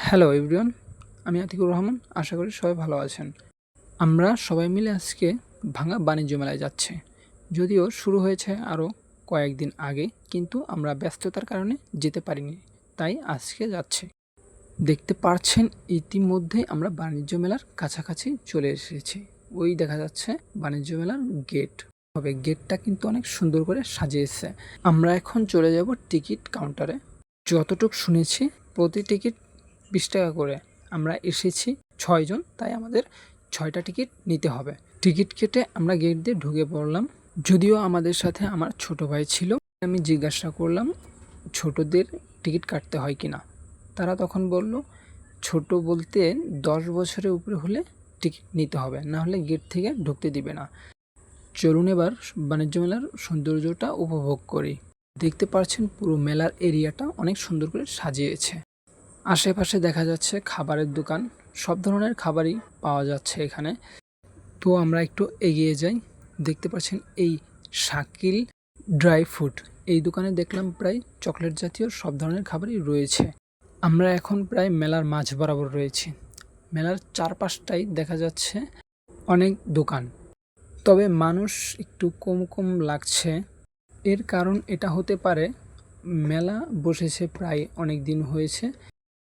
Hello everyone, আমি আতিকুর রহমান। আশা করি সবাই ভালো আছেন। আমরা সবাই মিলে আজকে ভাঙা বাণিজ্য মেলায় যাচ্ছি। যদিও শুরু হয়েছে আরও কয়েকদিন আগে, কিন্তু আমরা ব্যস্ততার কারণে যেতে পারিনি, তাই আজকে যাচ্ছি। দেখতে পাচ্ছেন ইতিমধ্যেই আমরা বাণিজ্য মেলার কাছাকাছি চলে এসেছি। ওই দেখা যাচ্ছে বাণিজ্য মেলার গেট। তবে গেটটা কিন্তু অনেক সুন্দর করে সাজিয়েছে। আমরা এখন চলে যাব টিকিট কাউন্টারে। যতটুকু শুনেছি প্রতি টিকিট 20 টাকা করে। আমরা এসেছি 6 জন, তাই আমাদের 6টা টিকিট নিতে হবে। টিকিট কেটে আমরা গেট দিয়ে ঢুকে পড়লাম। যদিও আমাদের সাথে আমার ছোট ভাই ছিল, আমি জিজ্ঞাসা করলাম ছোটদের টিকিট কাটতে হয় কিনা। তারা তখন বলল ছোট বলতে 10 বছরের উপরে হলে টিকিট নিতে হবে, না হলে গেট থেকে ঢুকতে দিবে না। চলুন এবার বাণিজ্য মেলার সৌন্দর্যটা উপভোগ করি। দেখতে পাচ্ছেন পুরো মেলার এরিয়াটা অনেক সুন্দর করে সাজিয়েছে। আশেপাশে দেখা যাচ্ছে খাবারের দোকান, সব ধরনের খাবারই পাওয়া যাচ্ছে এখানে। তো আমরা একটু এগিয়ে যাই। দেখতে পাচ্ছেন এই শাকিল ড্রাই ফ্রুট, এই দোকানে দেখলাম প্রায় চকলেট জাতীয় সব ধরনের খাবারই রয়েছে। আমরা এখন প্রায় মেলার মাঝ বরাবর রয়েছি। মেলার চারপাশটাই দেখা যাচ্ছে অনেক দোকান, তবে মানুষ একটু কম কম লাগছে। এর কারণ এটা হতে পারে মেলা বসেছে প্রায় অনেক দিন হয়েছে।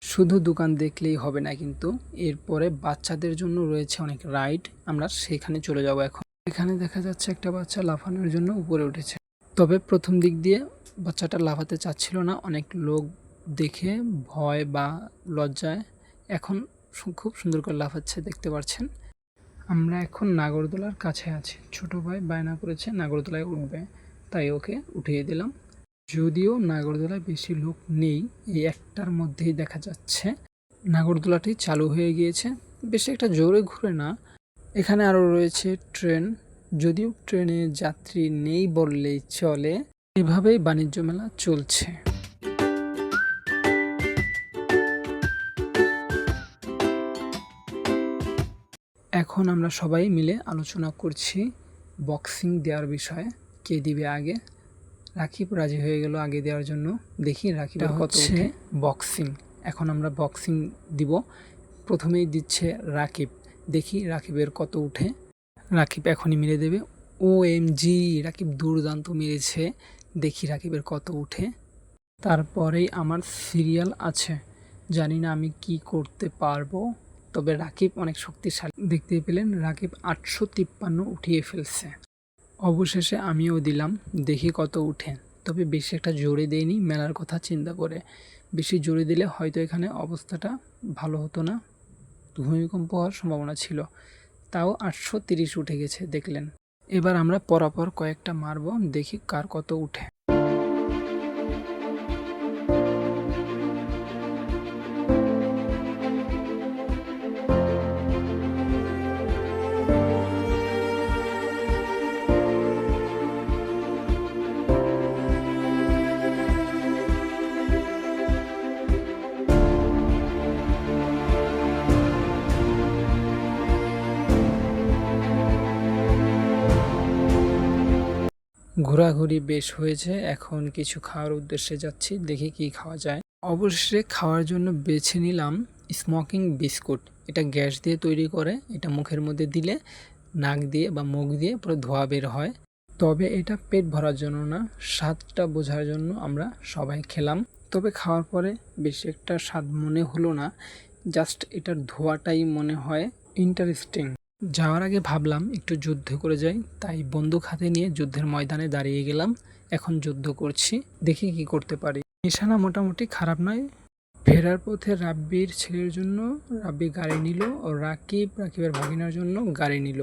শুধু দোকান দেখলেই হবে না, কিন্তু এরপরে বাচ্চাদের জন্য রয়েছে অনেক রাইড। আমরা সেখানে চলে যাব এখন। এখানে দেখা যাচ্ছে একটা বাচ্চা লাফানোর জন্য উপরে উঠেছে, তবে প্রথম দিক দিয়ে বাচ্চাটা লাফাতে চাচ্ছিল না। অনেক লোক দেখে ভয় বা লজ্জায় এখন খুব সুন্দর করে লাফাচ্ছে, দেখতে পাচ্ছেন। আমরা এখন নাগরদোলার কাছে আছি। ছোট ভাই বায়না করেছে নাগরদোলায় উঠবে, তাই ওকে উঠিয়ে দিলাম। যদিও নাগরদোলায় বেশি লোক নেই, এই একটার মধ্যেই দেখা যাচ্ছে নাগরদোলাটি চালু হয়ে গিয়েছে। বেশি একটা জোরে ঘুরে না। এখানে আরও রয়েছে ট্রেন, যদিও ট্রেনে যাত্রী নেই বললেই চলে। এভাবেই বাণিজ্য মেলা চলছে। এখন আমরা সবাই মিলে আলোচনা করছি বক্সিং দেওয়ার বিষয়ে, কে দিবে আগে। রাকিব রাজি হয়ে গেল আগে দেওয়ার জন্য। দেখি রাকিব হচ্ছে বক্সিং। এখন আমরা বক্সিং দিব। প্রথমেই দিচ্ছে রাকিব, দেখি রাকিবের কত উঠে। রাকিব এখনই মেরে দেবে। OMG, রাকিব দুর্দান্ত মেরেছে। দেখি রাকিবের কত উঠে। তারপরেই আমার সিরিয়াল আছে। জানি না আমি কি করতে পারবো, তবে রাকিব অনেক শক্তিশালী। দেখতেই পেলেন রাকিব 853 উঠিয়ে ফেলছে। অবশেষে আমিও দিলাম, দেখি কত উঠে। তবে বেশি একটা জোরে দেয়নি মেলার কথা চিন্তা করে। বেশি জোরে দিলে হয়তো এখানে অবস্থাটা ভালো হতো না, ভূমিকম্প হওয়ার সম্ভাবনা ছিল। তাও 830 উঠে গেছে, দেখলেন। এবার আমরা পরপর কয়েকটা মারব, দেখি কার কত উঠে। ঘোরাঘুরি বেশ হয়েছে, এখন কিছু খাওয়ার উদ্দেশ্যে যাচ্ছি, দেখি কি খাওয়া যায়। অবশেষে খাওয়ার জন্য বেছে নিলাম স্মোকিং বিস্কুট। এটা গ্যাস দিয়ে তৈরি করে, এটা মুখের মধ্যে দিলে নাক দিয়ে বা মুখ দিয়ে পুরো ধোঁয়া বের হয়। তবে এটা পেট ভরার জন্য না, স্বাদটা বোঝার জন্য আমরা সবাই খেলাম। তবে খাওয়ার পরে বেশি একটা স্বাদ মনে হলো না, জাস্ট এটার ধোঁয়াটাই মনে হয় ইন্টারেস্টিং। যাওয়ার আগে ভাবলাম একটু যুদ্ধ করে যাই, তাই বন্দুক হাতে নিয়ে যুদ্ধের ময়দানে দাঁড়িয়ে গেলাম। এখন যুদ্ধ করছি, দেখি কি করতে পারি। নিশানা মোটামুটি খারাপ নয়। ফেরার পথে রাব্বির ছেলের জন্য রাব্বি গাড়ি নিল, ও রাকিবের ভাগিনার জন্য গাড়ি নিল।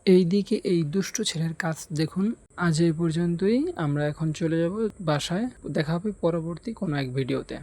এইদিকে এই দুষ্ট ছেলের কাজ দেখুন। আজ এই পর্যন্তই, আমরা এখন চলে যাব বাসায়। দেখা হবে পরবর্তী কোনো এক ভিডিওতে।